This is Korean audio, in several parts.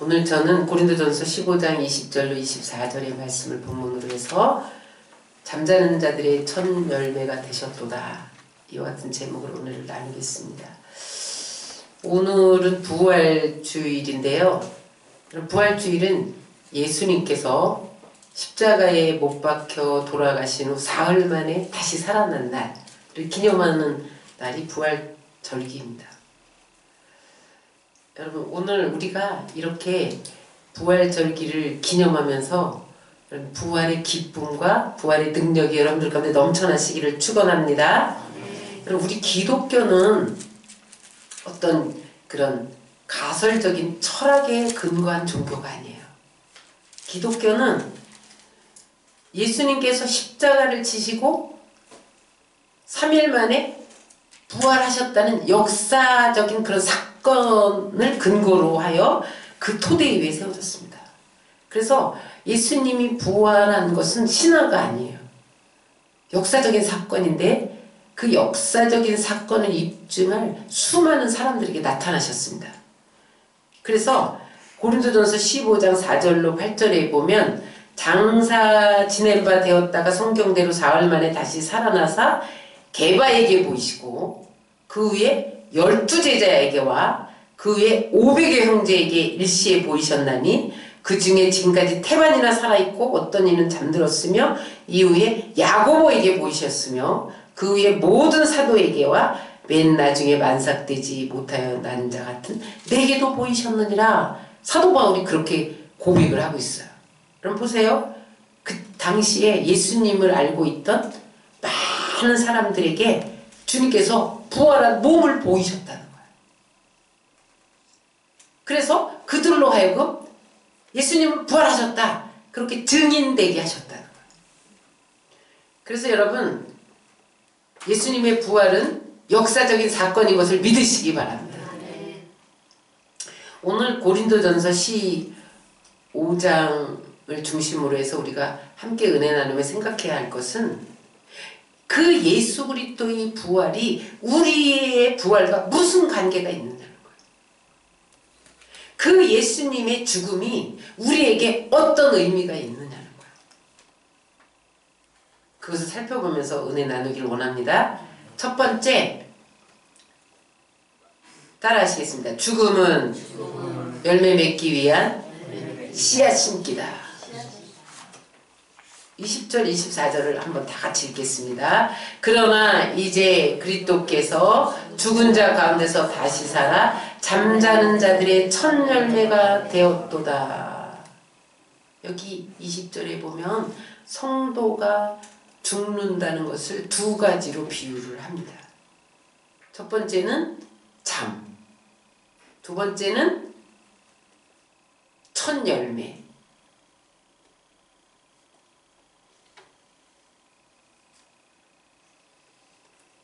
오늘 저는 고린도전서 15장 20절로 24절의 말씀을 본문으로 해서 잠자는 자들의 첫 열매가 되셨도다, 이와 같은 제목으로 오늘 나누겠습니다. 오늘은 부활주일인데요. 부활주일은 예수님께서 십자가에 못 박혀 돌아가신 후 사흘 만에 다시 살아난 날을 기념하는 날이 부활절기입니다. 여러분, 오늘 우리가 이렇게 부활절기를 기념하면서 부활의 기쁨과 부활의 능력이 여러분들 가운데 넘쳐나시기를 축원합니다. 여러분, 우리 기독교는 어떤 그런 가설적인 철학에 근거한 종교가 아니에요. 기독교는 예수님께서 십자가를 지시고 3일 만에 부활하셨다는 역사적인 그런 사건을 근거로 하여 그 토대 위에 세워졌습니다. 그래서 예수님이 부활한 것은 신화가 아니에요. 역사적인 사건인데 그 역사적인 사건을 입증할 수많은 사람들에게 나타나셨습니다. 그래서 고린도전서 15장 4절로 8절에 보면 장사 지낸 바 되었다가 성경대로 사흘 만에 다시 살아나사 게바에게 보이시고 그 후에 12제자에게와 그 후에 500의 형제에게 일시에 보이셨나니 그 중에 지금까지 태반이나 살아있고 어떤 이는 잠들었으며 이후에 야고보에게 보이셨으며 그 후에 모든 사도에게와 맨 나중에 만삭되지 못하여 난 자 같은 내게도 보이셨느니라. 사도 바울이 그렇게 고백을 하고 있어요. 그럼 보세요. 그 당시에 예수님을 알고 있던 많은 사람들에게 주님께서 부활한 몸을 보이셨다는 거예요. 그래서 그들로 하여금 예수님은 부활하셨다, 그렇게 증인되게 하셨다는 거예요. 그래서 여러분, 예수님의 부활은 역사적인 사건인 것을 믿으시기 바랍니다. 오늘 고린도전서 15장을 중심으로 해서 우리가 함께 은혜 나누며 생각해야 할 것은 그 예수 그리스도의 부활이 우리의 부활과 무슨 관계가 있느냐는 거예요. 그 예수님의 죽음이 우리에게 어떤 의미가 있느냐는 거예요. 그것을 살펴보면서 은혜 나누기를 원합니다. 첫 번째, 따라 하시겠습니다. 죽음은 열매 맺기 위한 씨앗 심기다. 20절 24절을 한번 다 같이 읽겠습니다. 그러나 이제 그리스도께서 죽은 자 가운데서 다시 살아 잠자는 자들의 첫 열매가 되었도다. 여기 20절에 보면 성도가 죽는다는 것을 두 가지로 비유를 합니다. 첫 번째는 잠, 두 번째는 첫 열매.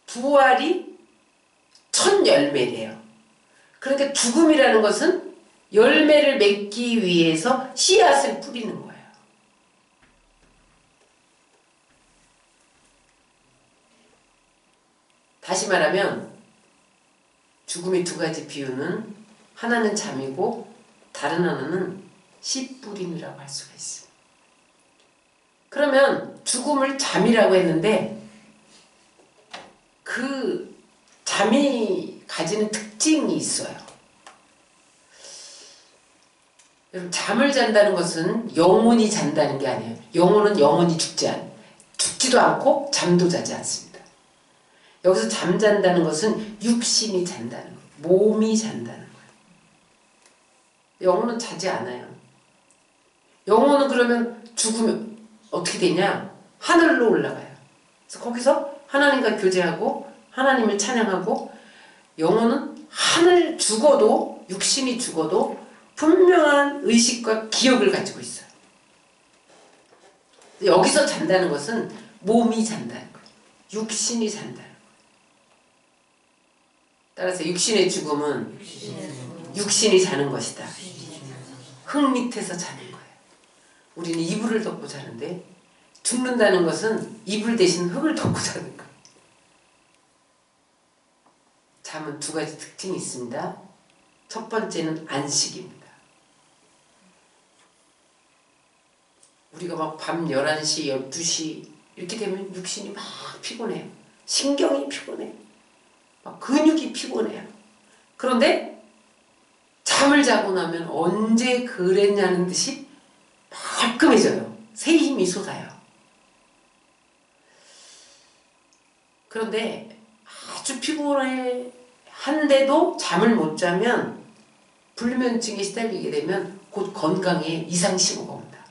부활이 첫 열매래요. 그러니까 죽음이라는 것은 열매를 맺기 위해서 씨앗을 뿌리는 거예요. 다시 말하면 죽음의 두 가지 비유는 하나는 잠이고 다른 하나는 씨 뿌림이라고 할 수가 있습니다. 그러면 죽음을 잠이라고 했는데 그 잠이 가지는 특징이 있어요. 여러분, 잠을 잔다는 것은 영혼이 잔다는 게 아니에요. 영혼은 영원히 죽지도 않고 잠도 자지 않습니다. 여기서 잠잔다는 것은 육신이 잔다는 거예요. 몸이 잔다는 거예요. 영혼은 자지 않아요. 영혼은 그러면 죽으면 어떻게 되냐? 하늘로 올라가요. 그래서 거기서 하나님과 교제하고 하나님을 찬양하고, 영혼은 하늘 죽어도, 육신이 죽어도 분명한 의식과 기억을 가지고 있어요. 여기서 잔다는 것은 몸이 잔다는 거예요. 육신이 잔다는 거예요. 따라서 육신의 죽음은 육신이 자는 것이다. 흙 밑에서 자는 거예요. 우리는 이불을 덮고 자는데 죽는다는 것은 이불 대신 흙을 덮고 자는 거예요. 잠은 두 가지 특징이 있습니다. 첫 번째는 안식입니다. 우리가 막 밤 11시, 12시 이렇게 되면 육신이 막 피곤해요. 신경이 피곤해요. 막 근육이 피곤해요. 그런데 잠을 자고 나면 언제 그랬냐는 듯이 말끔해져요. 새 힘이 솟아요. 그런데 아주 피곤해 한데도 잠을 못 자면 불면증에 시달리게 되면 곧 건강에 이상 신호가 옵니다.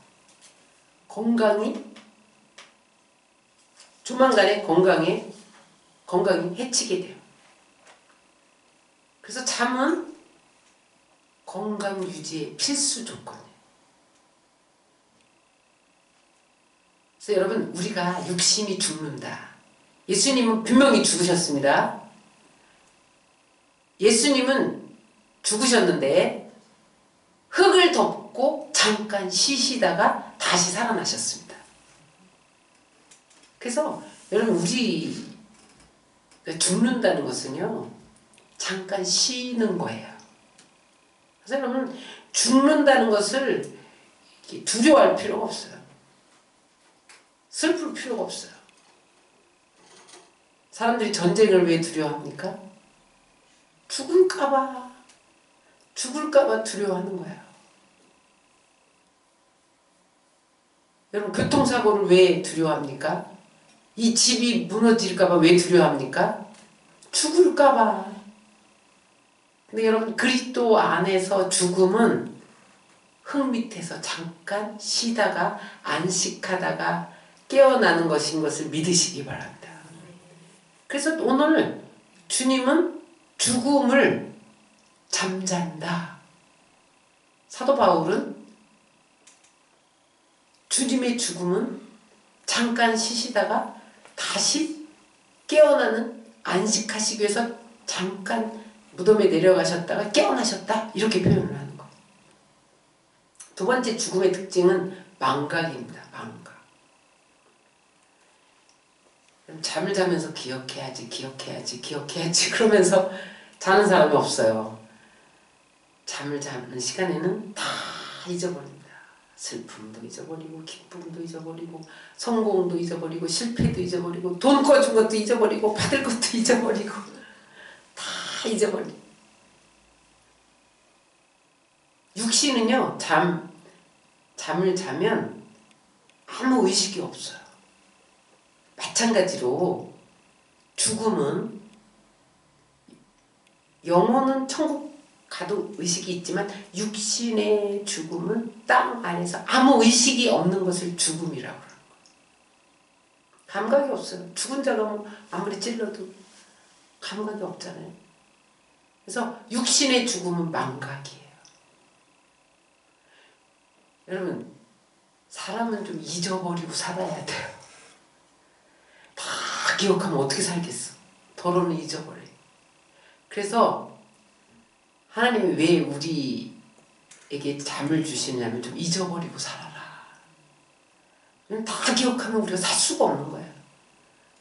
건강이 조만간에 건강이 해치게 돼요. 그래서 잠은 건강 유지의 필수 조건이에요. 그래서 여러분, 우리가 육신이 죽는다. 예수님은 분명히 죽으셨습니다. 예수님은 죽으셨는데 흙을 덮고 잠깐 쉬시다가 다시 살아나셨습니다. 그래서 여러분, 우리가 죽는다는 것은요, 잠깐 쉬는 거예요. 그래서 여러분, 죽는다는 것을 두려워할 필요가 없어요. 슬플 필요가 없어요. 사람들이 전쟁을 왜 두려워합니까? 죽을까봐 두려워하는 거예요. 여러분, 교통사고를 왜 두려워합니까? 이 집이 무너질까봐 왜 두려워합니까? 죽을까봐. 근데 여러분, 그리스도 안에서 죽음은 흙 밑에서 잠깐 쉬다가 안식하다가 깨어나는 것인 것을 믿으시기 바랍니다. 그래서 오늘 주님은 죽음을 잠잔다. 사도 바울은 주님의 죽음은 잠깐 쉬시다가 다시 깨어나는, 안식하시기 위해서 잠깐 무덤에 내려가셨다가 깨어나셨다, 이렇게 표현을 하는 거예요. 두 번째 죽음의 특징은 망각입니다. 망각. 잠을 자면서 기억해야지 그러면서 자는 사람이 없어요. 잠을 자는 시간에는 다 잊어버립니다. 슬픔도 잊어버리고, 기쁨도 잊어버리고, 성공도 잊어버리고, 실패도 잊어버리고, 돈 꺼준 것도 잊어버리고, 받을 것도 잊어버리고, 다 잊어버리고. 육신은요, 잠을 자면 아무 의식이 없어요. 마찬가지로 죽음은, 영혼은 천국 가도 의식이 있지만 육신의 죽음은 땅 안에서 아무 의식이 없는 것을 죽음이라고 그러는 거예요. 감각이 없어요. 죽은 자가 뭐 아무리 찔러도 감각이 없잖아요. 그래서 육신의 죽음은 망각이에요. 여러분, 사람은 좀 잊어버리고 살아야 돼요. 다 기억하면 어떻게 살겠어. 더러는 잊어버려요. 그래서 하나님이 왜 우리에게 잠을 주시냐면 좀 잊어버리고 살아라. 다 기억하면 우리가 살 수가 없는 거예요.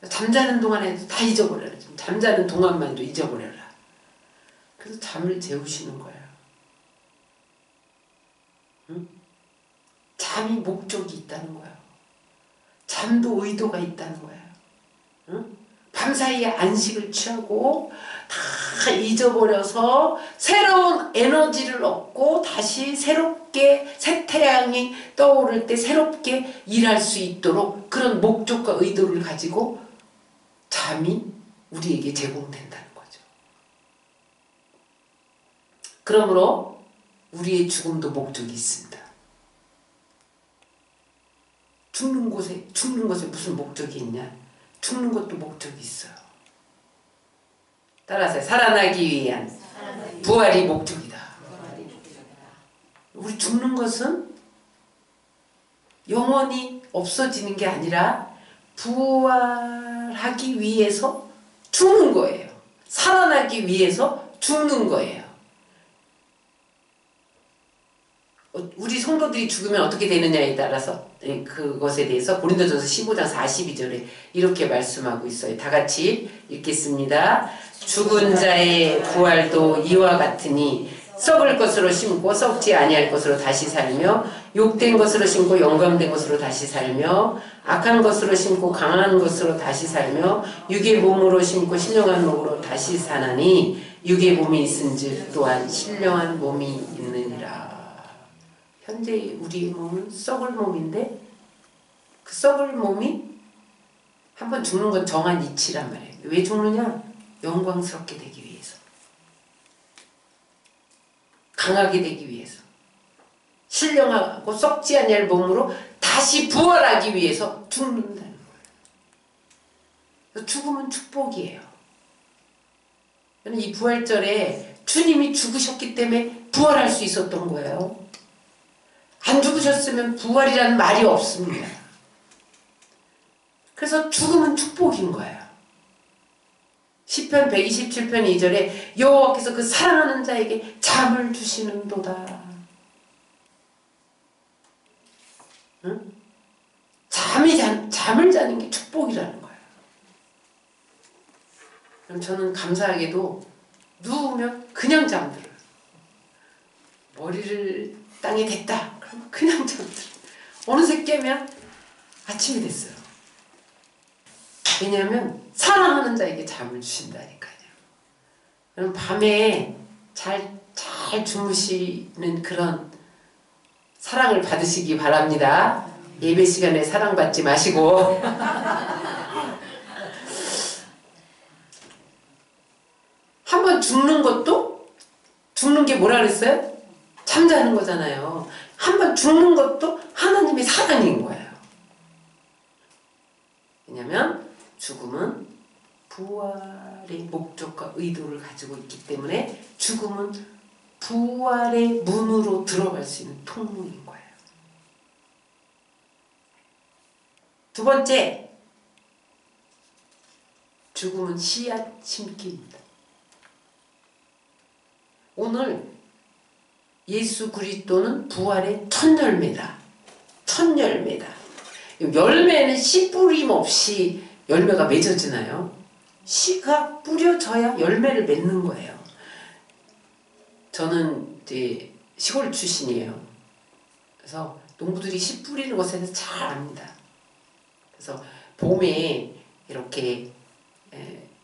잠자는 동안에도 다 잊어버려라. 잠자는 동안만도 잊어버려라. 그래서 잠을 재우시는 거예요. 응? 잠이 목적이 있다는 거예요. 잠도 의도가 있다는 거예요. 응? 밤사이에 안식을 취하고 다 잊어버려서 새로운 에너지를 얻고 다시 새롭게 새 태양이 떠오를 때 새롭게 일할 수 있도록 그런 목적과 의도를 가지고 잠이 우리에게 제공된다는 거죠. 그러므로 우리의 죽음도 목적이 있습니다. 죽는 것에 무슨 목적이 있냐? 죽는 것도 목적이 있어요. 따라서 살아나기 위한 부활이 목적이다. 우리 죽는 것은 영원히 없어지는 게 아니라 부활하기 위해서 죽는 거예요. 살아나기 위해서 죽는 거예요. 우리 성도들이 죽으면 어떻게 되느냐에 따라서 그것에 대해서 고린도전서 15장 42절에 이렇게 말씀하고 있어요. 다 같이 읽겠습니다. 죽은 자의 부활도 이와 같으니 썩을 것으로 심고 썩지 아니할 것으로 다시 살며 욕된 것으로 심고 영감된 것으로 다시 살며 악한 것으로 심고 강한 것으로 다시 살며 육의 몸으로 심고 신령한 몸으로 다시 사나니 육의 몸이 있은즉 또한 신령한 몸이 있느니라. 현재 우리의 몸은 썩을 몸인데 그 썩을 몸이 한번 죽는 건 정한 이치란 말이에요. 왜 죽느냐? 영광스럽게 되기 위해서, 강하게 되기 위해서, 신령하고 썩지 아니할 몸으로 다시 부활하기 위해서 죽는다는 거예요. 죽음은 축복이에요. 이 부활절에 주님이 죽으셨기 때문에 부활할 수 있었던 거예요. 안 죽으셨으면 부활이라는 말이 없습니다. 그래서 죽음은 축복인 거예요. 시편 127편 2절에 여호와께서 그 사랑하는 자에게 잠을 주시는도다. 응? 잠을 자는 게 축복이라는 거예요. 그럼 저는 감사하게도 누우면 그냥 잠들어요. 머리를 땅에 댔다. 그럼 그냥 잠들어요. 어느새 깨면 아침이 됐어요. 왜냐하면 사랑하는 자에게 잠을 주신다니까요. 그럼 밤에 잘 주무시는 그런 사랑을 받으시기 바랍니다. 예배 시간에 사랑받지 마시고. 한번 죽는 것도, 죽는 게 뭐라 그랬어요? 잠자는 거잖아요. 한번 죽는 것도 하나님의 사랑인 거예요. 왜냐면 죽음은 부활의 목적과 의도를 가지고 있기 때문에 죽음은 부활의 문으로 들어갈 수 있는 통로인 거예요. 두 번째, 죽음은 씨앗 심기입니다. 오늘 예수 그리스도는 부활의 첫 열매다. 첫 열매다. 열매는 씨 뿌림 없이 열매가 맺어지나요? 씨가 뿌려져야 열매를 맺는 거예요. 저는 이제 시골 출신이에요. 그래서 농부들이 씨 뿌리는 것에 대해서 잘 압니다. 그래서 봄에 이렇게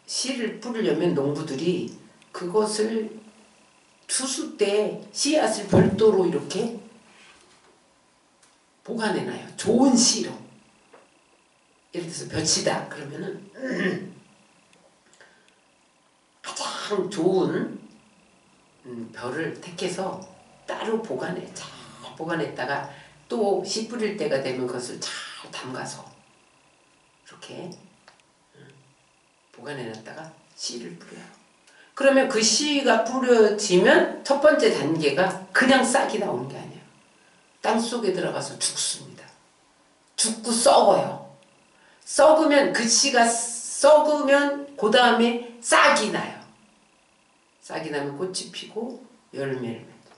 씨를 뿌리려면 농부들이 그것을 추수 때 씨앗을 별도로 이렇게 보관해놔요. 좋은 씨로. 예를 들어서 볕이다 그러면은 가장 좋은 벼를 택해서 따로 잘 보관했다가 또 씨 뿌릴 때가 되면 그것을 잘 담가서 이렇게 보관해놨다가 씨를 뿌려요. 그러면 그 씨가 뿌려지면 첫 번째 단계가 그냥 싹이 나오는 게 아니에요. 땅속에 들어가서 죽습니다. 죽고 썩어요. 썩으면 그 씨가 썩으면 그 다음에 싹이 나요. 싹이 나면 꽃이 피고 열매를 맺어.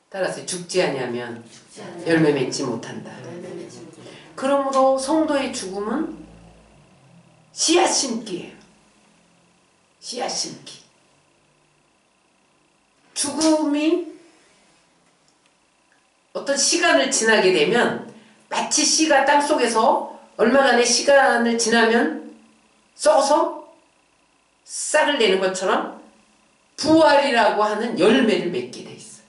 따라서 죽지 아니하면 열매 맺지 못한다. 그러므로 성도의 죽음은 씨앗 심기예요. 씨앗 심기. 죽음이 어떤 시간을 지나게 되면 마치 씨가 땅속에서 얼마간의 시간을 지나면 썩어서 싹을 내는 것처럼 부활이라고 하는 열매를 맺게 돼 있어요.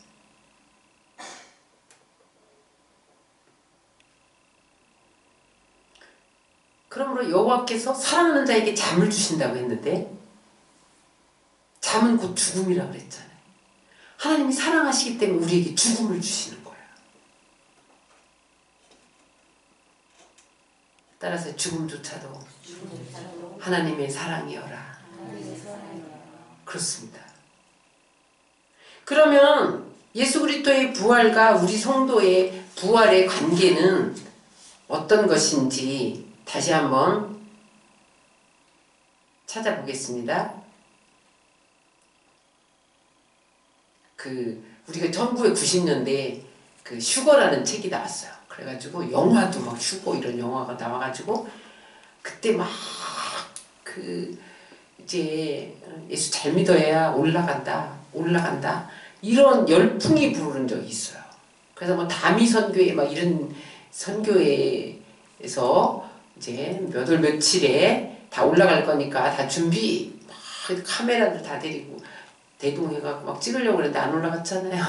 그러므로 여호와께서 사랑하는 자에게 잠을 주신다고 했는데 잠은 곧 죽음이라고 그랬잖아요. 하나님이 사랑하시기 때문에 우리에게 죽음을 주시는 거예요. 따라서 죽음조차도 하나님의 사랑이여라. 그렇습니다. 그러면 예수 그리스도의 부활과 우리 성도의 부활의 관계는 어떤 것인지 다시 한번 찾아보겠습니다. 우리가 1990년대에 그 슈거라는 책이 나왔어요. 그래가지고 영화도 막 슈거 이런 영화가 나와가지고 그때 막 이제 예수 잘 믿어야 올라간다. 올라간다. 이런 열풍이 부르는 적이 있어요. 그래서 뭐 다미 선교회 막 이런 선교회에서 이제 몇 월 며칠에 다 올라갈 거니까 다 준비, 막 카메라들 다 데리고 대동해갖고 막 찍으려고 그랬는데 안 올라갔잖아요.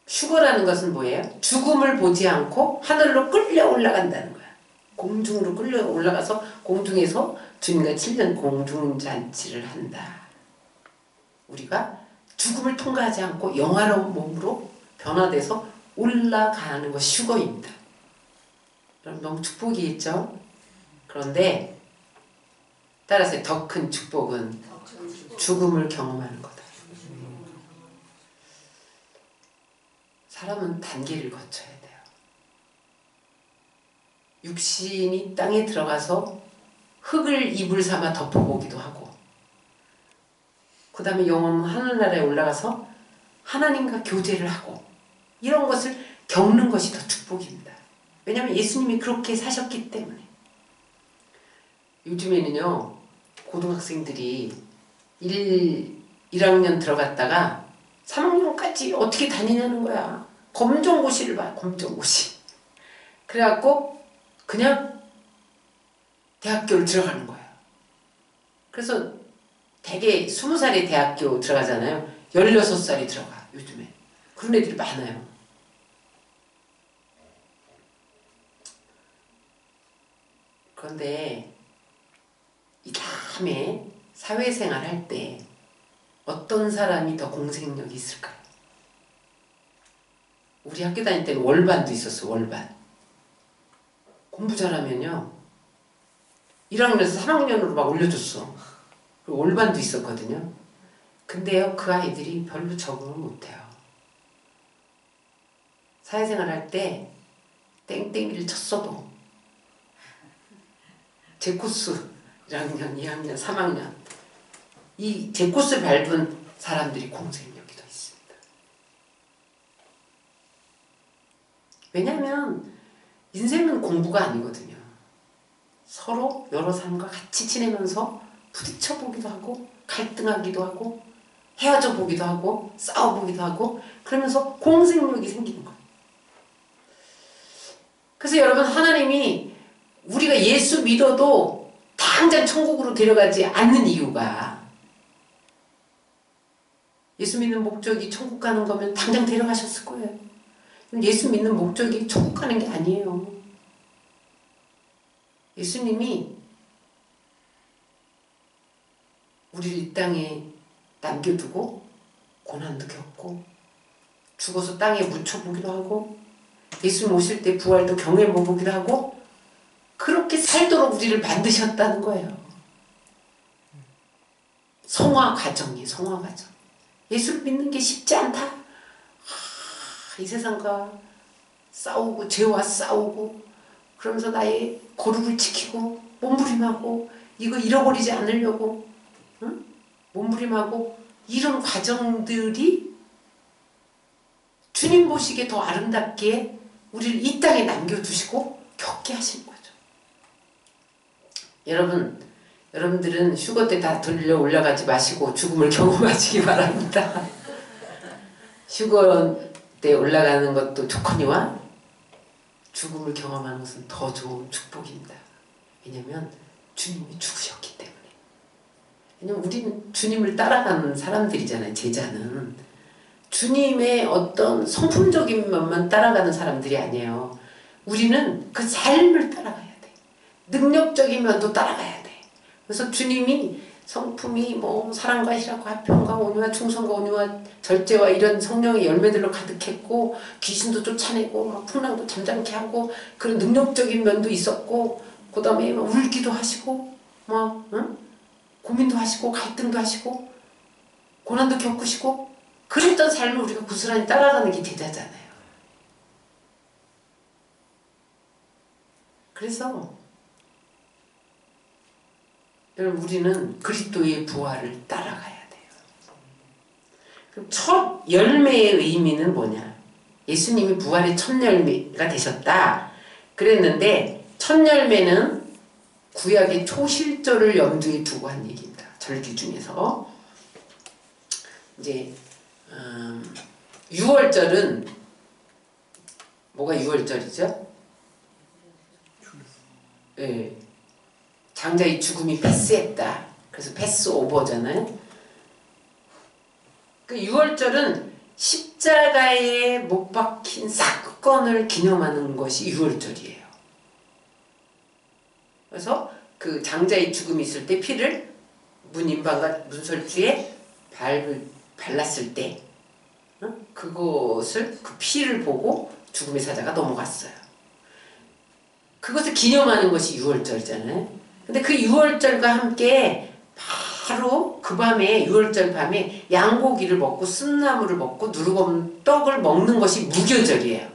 휴거라는 것은 뭐예요? 죽음을 보지 않고 하늘로 끌려 올라간다는 거야. 공중으로 끌려 올라가서 공중에서 주님과 7년 공중잔치를 한다. 우리가 죽음을 통과하지 않고 영화로운 몸으로 변화돼서 올라가는 것이 휴거입니다. 여러분 너무 축복이겠죠? 그런데 따라서 더 큰 축복은 죽음을 경험하는 거다. 사람은 단계를 거쳐야 돼요. 육신이 땅에 들어가서 흙을 이불 삼아 덮어보기도 하고, 그 다음에 영혼은 하늘나라에 올라가서 하나님과 교제를 하고, 이런 것을 겪는 것이 더 축복입니다. 왜냐하면 예수님이 그렇게 사셨기 때문에. 요즘에는요, 고등학생들이 1학년 들어갔다가 3학년까지 어떻게 다니냐는 거야. 검정고시를 봐, 검정고시. 그래갖고 그냥 대학교를 들어가는 거야. 그래서 되게 20살에 대학교 들어가잖아요. 16살이 들어가, 요즘에. 그런 애들이 많아요. 그런데 이 다음에 사회생활 할 때 어떤 사람이 더 공생력이 있을까요? 우리 학교 다닐 때는 월반도 있었어, 월반. 공부 잘하면요 1학년에서 3학년으로 막 올려줬어. 그리고 월반도 있었거든요. 근데요 그 아이들이 별로 적응을 못해요. 사회생활 할 때 땡땡이를 쳤어도 제 코스 1학년, 2학년, 3학년 이 제 코스를 밟은 사람들이 공생력이 더 있습니다. 왜냐하면 인생은 공부가 아니거든요. 서로 여러 사람과 같이 지내면서 부딪혀 보기도 하고 갈등하기도 하고 헤어져 보기도 하고 싸워 보기도 하고 그러면서 공생력이 생기는 거예요. 그래서 여러분 하나님이 우리가 예수 믿어도 당장 천국으로 데려가지 않는 이유가 예수 믿는 목적이 천국 가는 거면 당장 데려가셨을 거예요. 예수 믿는 목적이 천국 가는 게 아니에요. 예수님이 우리를 이 땅에 남겨두고 고난도 겪고 죽어서 땅에 묻혀보기도 하고 예수님 오실 때 부활도 경험해보기도 하고 그렇게 살도록 우리를 만드셨다는 거예요. 성화 과정이에요. 성화 과정. 예수를 믿는 게 쉽지 않다. 이 세상과 싸우고 죄와 싸우고 그러면서 나의 거룩을 지키고 몸부림하고 이거 잃어버리지 않으려고 응? 몸부림하고 이런 과정들이 주님 보시기에 더 아름답게 우리를 이 땅에 남겨두시고 겪게 하신 거죠. 여러분들은 휴거 때 다 들려 올라가지 마시고 죽음을 경험하시기 바랍니다. 휴거 때 올라가는 것도 좋거니와 죽음을 경험하는 것은 더 좋은 축복입니다. 왜냐하면 주님이 죽으셨기 때문에. 왜냐면 우리는 주님을 따라가는 사람들이잖아요. 제자는. 주님의 어떤 성품적인 면만 따라가는 사람들이 아니에요. 우리는 그 삶을 따라가야 돼. 능력적인 면도 따라가야 돼. 그래서 주님이 성품이 뭐 사랑과 희락과 화평과 온유와 충성과 온유와 절제와 이런 성령의 열매들로 가득했고 귀신도 쫓아내고 막 풍랑도 잠잠케 하고 그런 능력적인 면도 있었고 그 다음에 울기도 하시고 뭐 응? 고민도 하시고 갈등도 하시고 고난도 겪으시고 그랬던 삶을 우리가 고스란히 따라가는 게 제자잖아요. 그래서 여러분 우리는 그리스도의 부활을 따라가야 돼요. 그럼 첫 열매의 의미는 뭐냐? 예수님이 부활의 첫 열매가 되셨다. 그랬는데 첫 열매는 구약의 초실절을 염두에 두고 한 얘기입니다. 절기 중에서 이제 6월절은 뭐가 6월절이죠? 예, 장자의 죽음이 패스했다. 그래서 패스 오버잖아요. 그 6월절은 십자가에 못 박힌 사건을 기념하는 것이 6월절이에요. 그래서 그 장자의 죽음이 있을 때 피를 문인방과 문설주에 발랐을 때 그것을 그 피를 보고 죽음의 사자가 넘어갔어요. 그것을 기념하는 것이 6월절이잖아요. 근데 그 6월절과 함께 바로 그 밤에 6월절 밤에 양고기를 먹고 쓴나물을 먹고 누룩엄떡을 먹는 것이 무교절이에요.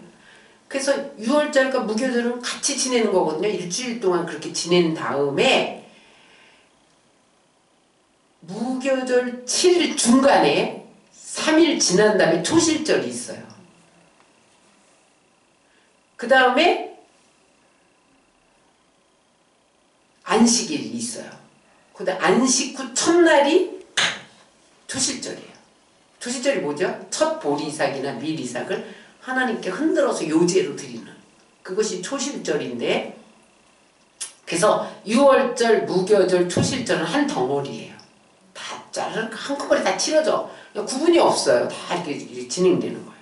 그래서 6월절과 무교절은 같이 지내는 거거든요. 일주일 동안 그렇게 지낸 다음에 무교절 7일 중간에 3일 지난 다음에 초실절이 있어요. 그 다음에 안식일이 있어요. 그 다음 안식 후 첫날이 초실절이에요. 초실절이 뭐죠? 첫 보리삭이나 밀이삭을 하나님께 흔들어서 요제로 드리는 그것이 초실절인데, 그래서 6월절, 무교절, 초실절은 한 덩어리예요. 다 한꺼번에 다 치러져. 구분이 없어요. 다 이렇게 진행되는 거예요.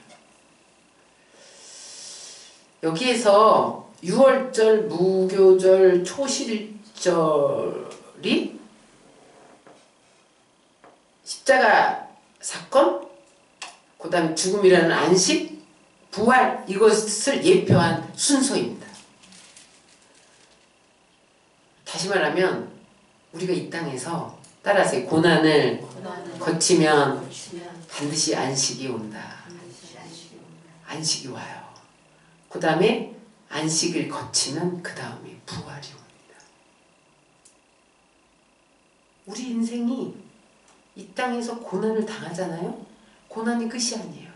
여기에서 6월절, 무교절, 초실절이 십자가 사건, 그 다음에 죽음이라는 안식, 부활, 이것을 예표한 순서입니다. 다시 말하면 우리가 이 땅에서 따라서 고난을 거치면 반드시 안식이 온다. 안식이 와요. 그 다음에 안식을 거치면 그 다음에 부활이 옵니다. 우리 인생이 이 땅에서 고난을 당하잖아요. 고난이 끝이 아니에요.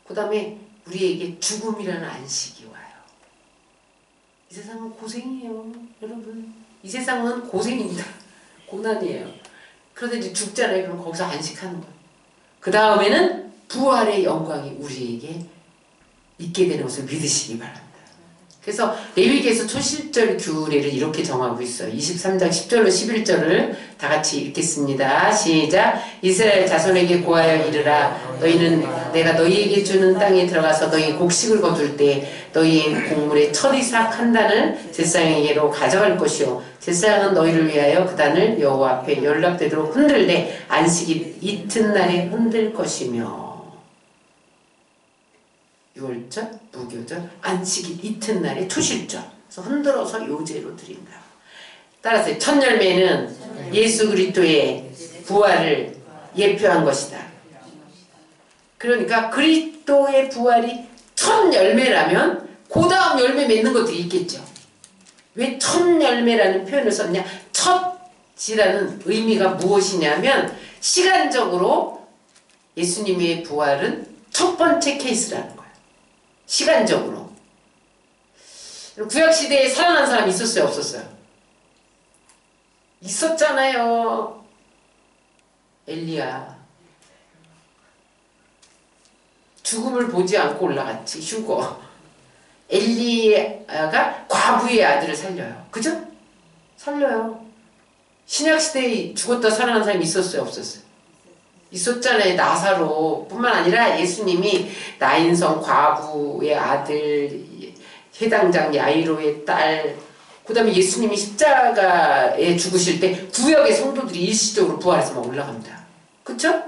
그 다음에 우리에게 죽음이라는 안식이 와요. 이 세상은 고생이에요. 여러분, 이 세상은 고생입니다. 고난이에요. 그런데 이제 죽잖아요. 그럼 거기서 안식하는 거예요. 그 다음에는 부활의 영광이 우리에게 있게 되는 것을 믿으시기 바랍니다. 그래서 레위기에서 초실절 규례를 이렇게 정하고 있어요. 23장 10절로 11절을 다 같이 읽겠습니다. 시작. 이스라엘 자손에게 고하여 이르라. 너희는 내가 너희에게 주는 땅에 들어가서 너희 곡식을 거둘 때 너희의 곡물의 첫 이삭 한 단을 제사장에게로 가져갈 것이요 제사장은 너희를 위하여 그 단을 여호와 앞에 연락되도록 흔들되 안식일 이튿날에 흔들 것이며. 6월절, 무교절, 안식일 이튿날에 초실절. 그래서 흔들어서 요제로 드린다. 따라서 첫 열매는 예수 그리스도의 부활을 예표한 것이다. 그러니까 그리스도의 부활이 첫 열매라면 그 다음 열매 맺는 것들이 있겠죠. 왜 첫 열매라는 표현을 썼냐? 첫이라는 의미가 무엇이냐면 시간적으로 예수님의 부활은 첫 번째 케이스라는 거예요. 시간적으로. 구약시대에 살아난 사람이 있었어요? 없었어요? 있었잖아요. 엘리야. 죽음을 보지 않고 올라갔지. 휴거. 엘리야가 과부의 아들을 살려요. 그죠? 살려요. 신약시대에 죽었다 살아난 사람이 있었어요? 없었어요? 있었잖아요. 나사로 뿐만 아니라 예수님이 나인성 과부의 아들, 회당장 야이로의 딸, 그 다음에 예수님이 십자가에 죽으실 때 구역의 성도들이 일시적으로 부활해서 막 올라갑니다. 그쵸?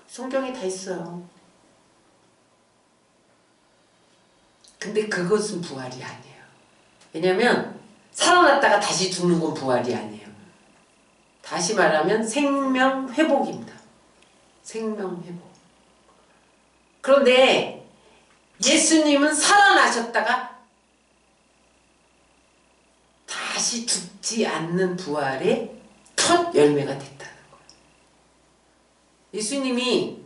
성경에 다 있어요. 근데 그것은 부활이 아니에요. 왜냐면 살아났다가 다시 죽는 건 부활이 아니에요. 다시 말하면 생명 회복입니다. 생명 회복. 그런데 예수님은 살아나셨다가 다시 죽지 않는 부활의 첫 열매가 됐다는 거예요. 예수님이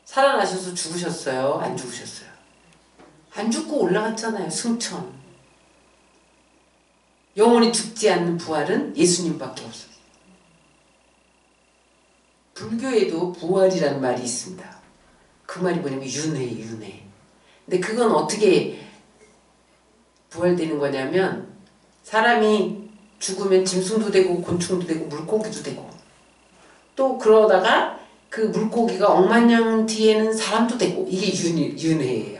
살아나셔서 죽으셨어요? 안 죽으셨어요? 안 죽고 올라갔잖아요. 승천. 영원히 죽지 않는 부활은 예수님밖에 없어요. 불교에도 부활이라는 말이 있습니다. 그 말이 뭐냐면 윤회. 근데 그건 어떻게 부활되는 거냐면 사람이 죽으면 짐승도 되고 곤충도 되고 물고기도 되고 또 그러다가 그 물고기가 억만 년 뒤에는 사람도 되고 이게 윤회예요.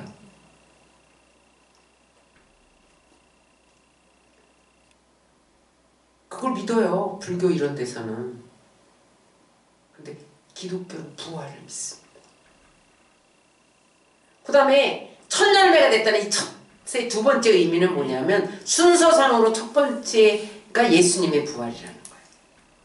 그걸 믿어요. 불교 이런 데서는. 근데 기독교는 부활을 믿습니다. 그 다음에 천열매가 됐다는 이 두 번째 의미는 뭐냐면 순서상으로 첫 번째가 예수님의 부활이라는 거예요.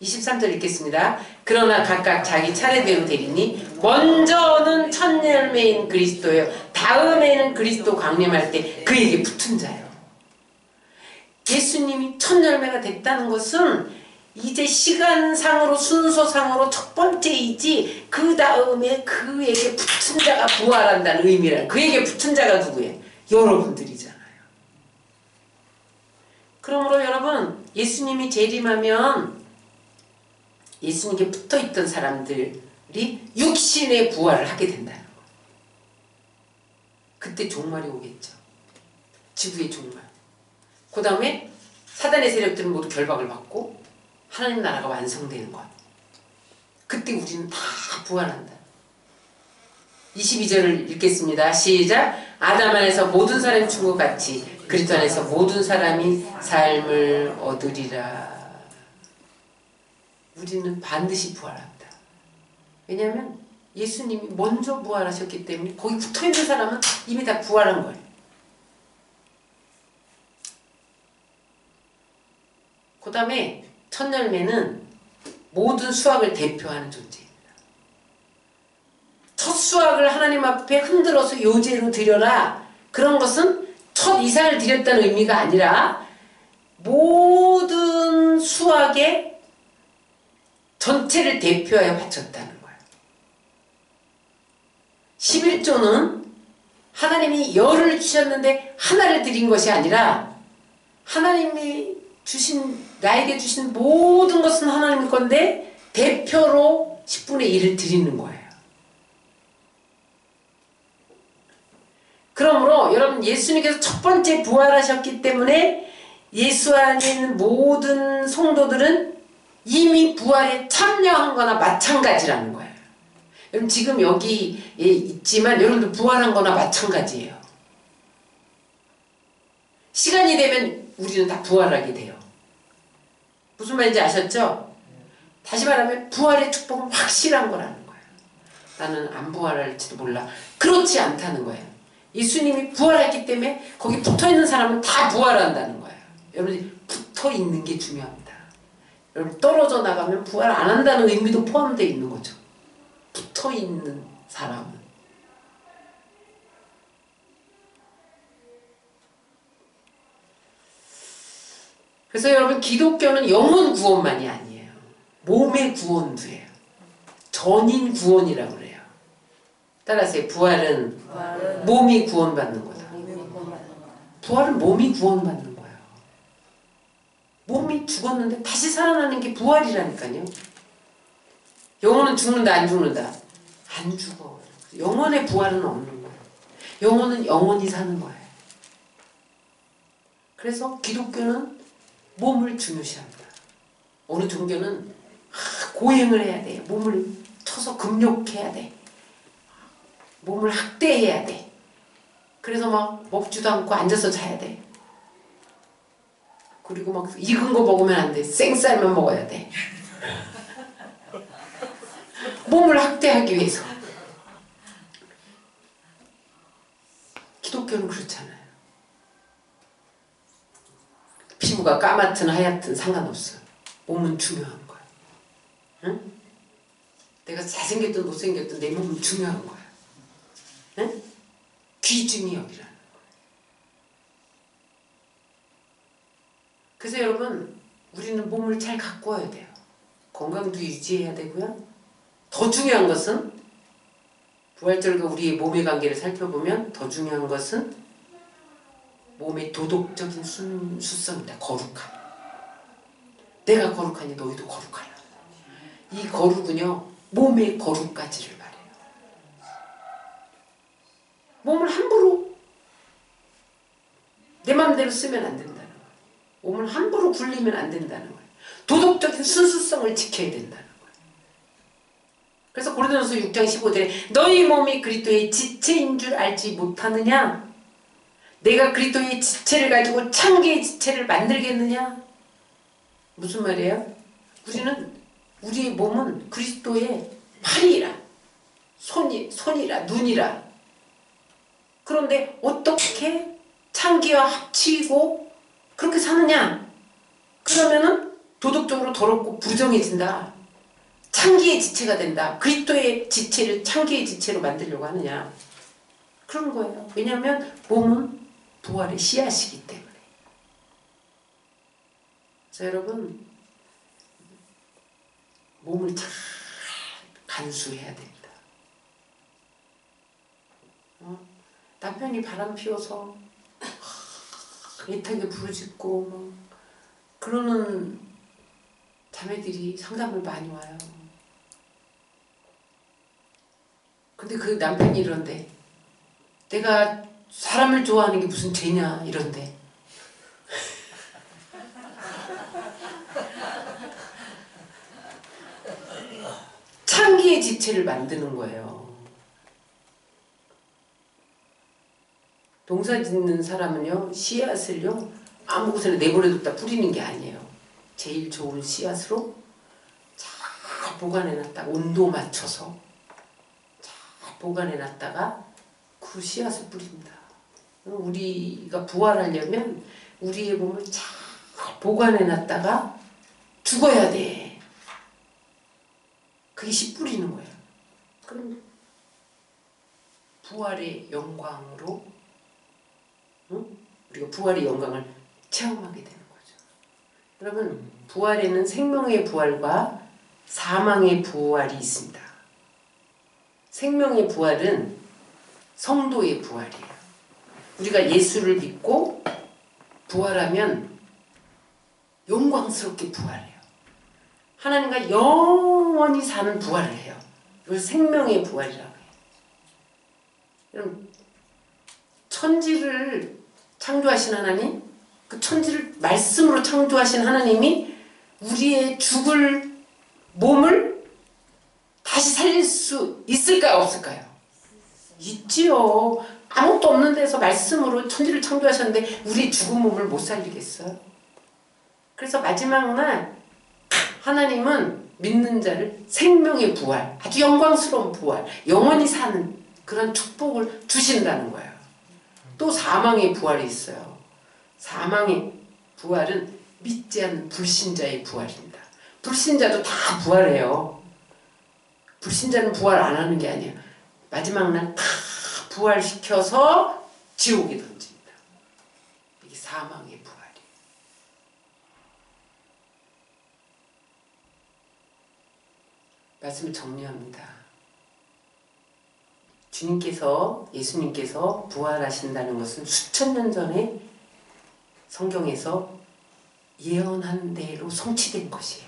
23절 읽겠습니다. 그러나 각각 자기 차례대로 되리니 먼저는 천열매인 그리스도요 다음에는 그리스도 강림할 때 그에게 붙은 자요. 예수님이 천열매가 됐다는 것은 이제 시간상으로 순서상으로 첫 번째이지 그 다음에 그에게 붙은 자가 부활한다는 의미라. 그에게 붙은 자가 누구예요? 여러분들이잖아요. 그러므로 여러분 예수님이 재림하면 예수님께 붙어있던 사람들이 육신의 부활을 하게 된다는 거예요. 그때 종말이 오겠죠. 지구의 종말. 그 다음에 사단의 세력들은 모두 결박을 받고 하나님 나라가 완성되는 것. 그때 우리는 다 부활한다. 22절을 읽겠습니다. 시작. 아담 안에서 모든 사람이 죽은 것 같이 그리스도 안에서 모든 사람이 삶을 얻으리라. 우리는 반드시 부활한다. 왜냐하면 예수님이 먼저 부활하셨기 때문에 거기 붙어있는 사람은 이미 다 부활한 거예요. 그 다음에 천열매는 모든 수학을 대표하는 존재입니다. 첫 수학을 하나님 앞에 흔들어서 요제로 드려라. 그런 것은 첫 이삭을 드렸다는 의미가 아니라 모든 수학의 전체를 대표하여 바쳤다는 거예요. 11조는 하나님이 열을 주셨는데 하나를 드린 것이 아니라 하나님이 나에게 주신 모든 것은 하나님 건데 대표로 10분의 1을 드리는 거예요. 그러므로 여러분 예수님께서 첫 번째 부활하셨기 때문에 예수 안에 있는 모든 성도들은 이미 부활에 참여한 거나 마찬가지라는 거예요. 여러분 지금 여기에 있지만 여러분들 부활한 거나 마찬가지예요. 시간이 되면 우리는 다 부활하게 돼요. 무슨 말인지 아셨죠? 다시 말하면 부활의 축복은 확실한 거라는 거예요. 나는 안 부활할지도 몰라. 그렇지 않다는 거예요. 예수님이 부활했기 때문에 거기 붙어있는 사람은 다 부활한다는 거예요. 여러분이 붙어있는 게 중요합니다. 여러분 떨어져 나가면 부활 안 한다는 의미도 포함되어 있는 거죠. 붙어있는 사람은. 그래서 여러분 기독교는 영혼 구원만이 아니에요. 몸의 구원도 해요. 전인 구원이라고 그래요. 따라서 부활은 몸이 구원받는 거다. 부활은 몸이 구원받는 거예요. 몸이 죽었는데 다시 살아나는 게 부활이라니까요. 영혼은 죽는다 안 죽는다? 안 죽어. 영혼의 부활은 없는 거예요. 영혼은 영원히 사는 거예요. 그래서 기독교는 몸을 중요시합니다. 어느 종교는 고행을 해야 돼. 몸을 쳐서 금욕해야 돼. 몸을 학대해야 돼. 그래서 막 먹지도 않고 앉아서 자야 돼. 그리고 막 익은 거 먹으면 안 돼. 생쌀만 먹어야 돼. 몸을 학대하기 위해서. 기독교는 그렇잖아요. 피부가 까맣든 하얗든 상관없어요. 몸은 중요한 거야. 응? 내가 잘생겼든 못생겼든 내 몸은 중요한 거야. 응? 귀중히 여기라는 거야. 그래서 여러분 우리는 몸을 잘 가꿔야 돼요. 건강도 유지해야 되고요. 더 중요한 것은 부활절과 우리의 몸의 관계를 살펴보면 더 중요한 것은 몸의 도덕적인 수성이다. 거룩함. 내가 거룩하니 너희도 거룩하라. 이 거룩은요, 몸의 거룩까지를 말해요. 몸을 함부로 내 맘대로 쓰면 안 된다는 거예요. 몸을 함부로 굴리면 안 된다는 거예요. 도덕적인 순수성을 지켜야 된다는 거예요. 그래서 고린도전서 6장 15절에 너희 몸이 그리스도의 지체인 줄 알지 못하느냐? 내가 그리스도의 지체를 가지고 창기의 지체를 만들겠느냐? 무슨 말이에요? 우리의 몸은 그리스도의 팔이라, 손이라, 눈이라. 그런데 어떻게 창기와 합치고 그렇게 사느냐? 그러면은 도덕적으로 더럽고 부정해진다. 창기의 지체가 된다. 그리스도의 지체를 창기의 지체로 만들려고 하느냐? 그런 거예요. 왜냐하면 몸은 부활의 씨앗이기 때문에. 그래서 여러분, 몸을 잘 간수해야 됩니다. 남편이 바람 피워서 애타게 부르짖고 뭐 그러는 자매들이 상담을 많이 와요. 근데 그 남편이 이런데, 내가 사람을 좋아하는 게 무슨 죄냐 이런데. 창기의 지체를 만드는 거예요. 농사 짓는 사람은요, 씨앗을요 아무 곳에나 내버려뒀다 뿌리는 게 아니에요. 제일 좋은 씨앗으로 잘 보관해놨다가 온도 맞춰서 잘 보관해놨다가 그 씨앗을 뿌립니다. 우리가 부활하려면 우리의 몸을 잘 보관해놨다가 죽어야 돼. 그게 씨 뿌리는 거예요. 그럼 부활의 영광으로 우리가 부활의 영광을 체험하게 되는 거죠. 여러분, 부활에는 생명의 부활과 사망의 부활이 있습니다. 생명의 부활은 성도의 부활이에요. 우리가 예수를 믿고 부활하면 영광스럽게 부활해요. 하나님과 영원히 사는 부활을 해요. 이걸 생명의 부활이라고 해요. 여러분, 천지를 창조하신 하나님, 그 천지를 말씀으로 창조하신 하나님이 우리의 죽을 몸을 다시 살릴 수 있을까요? 없을까요? 있지요. 아무것도 없는 데서 말씀으로 천지를 창조하셨는데 우리 죽은 몸을 못 살리겠어요? 그래서 마지막 날 하나님은 믿는 자를 생명의 부활, 아주 영광스러운 부활, 영원히 사는 그런 축복을 주신다는 거예요. 또 사망의 부활이 있어요. 사망의 부활은 믿지 않는 불신자의 부활입니다. 불신자도 다 부활해요. 불신자는 부활 안 하는 게 아니에요. 마지막 날 다 부활시켜서 지옥에 던집니다. 이게 사망의 부활이에요. 말씀을 정리합니다. 예수님께서 부활하신다는 것은 수천 년 전에 성경에서 예언한 대로 성취된 것이에요.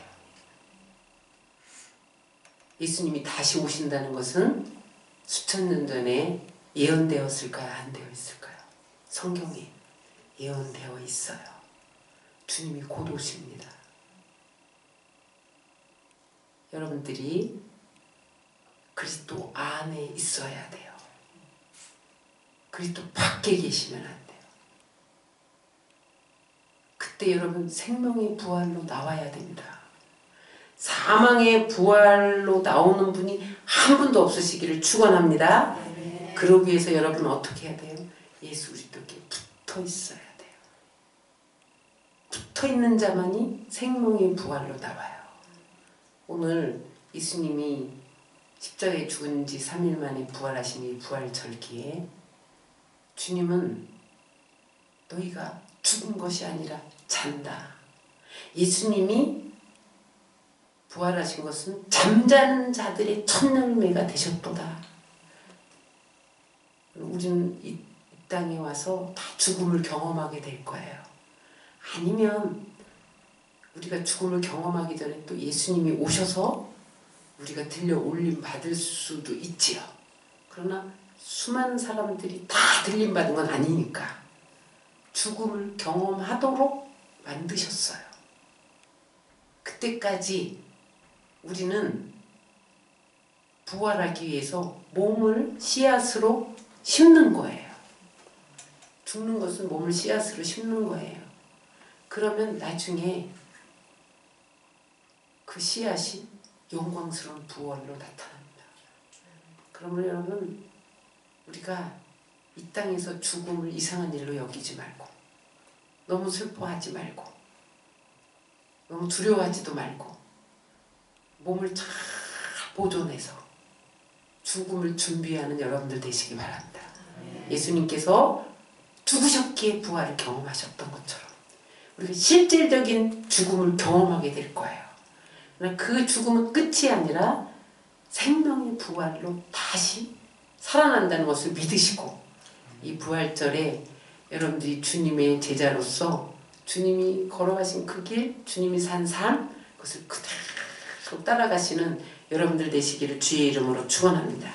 예수님이 다시 오신다는 것은 수천 년 전에 예언되었을까요? 안 되어 있을까요? 성경에 예언되어 있어요. 주님이 곧 오십니다. 여러분들이 그리스도 안에 있어야 돼요. 그리스도 밖에 계시면 안 돼요. 그때 여러분 생명의 부활로 나와야 됩니다. 사망의 부활로 나오는 분이 한 분도 없으시기를 축원합니다. 그러기 위해서 여러분은 어떻게 해야 돼요? 예수 그리스도께 붙어 있어야 돼요. 붙어 있는 자만이 생명의 부활로 나와요. 오늘 예수님이 십자가에 죽은 지 3일 만에 부활하신 이 부활절기에 주님은 너희가 죽은 것이 아니라 잔다. 예수님이 부활하신 것은 잠자는 자들의 첫 열매가 되셨도다. 우리는 이 땅에 와서 다 죽음을 경험하게 될 거예요. 아니면 우리가 죽음을 경험하기 전에 또 예수님이 오셔서 우리가 들려 올림 받을 수도 있지요. 그러나 수많은 사람들이 다 들림 받은 건 아니니까 죽음을 경험하도록 만드셨어요. 그때까지 우리는 부활하기 위해서 몸을 씨앗으로 심는 거예요. 죽는 것은 몸을 씨앗으로 심는 거예요. 그러면 나중에 그 씨앗이 영광스러운 부활로 나타납니다. 그러면 여러분, 우리가 이 땅에서 죽음을 이상한 일로 여기지 말고, 너무 슬퍼하지 말고, 너무 두려워하지도 말고, 몸을 잘 보존해서 죽음을 준비하는 여러분들 되시기 바랍니다. 예수님께서 죽으셨기에 부활을 경험하셨던 것처럼 우리가 실질적인 죽음을 경험하게 될 거예요. 그러나 그 죽음은 끝이 아니라 생명의 부활로 다시 살아난다는 것을 믿으시고, 이 부활절에 여러분들이 주님의 제자로서 주님이 걸어가신 그 길, 주님이 산 삶, 그것을 그대로 따라가시는 여러분들 되시기를 주의 이름으로 축원합니다.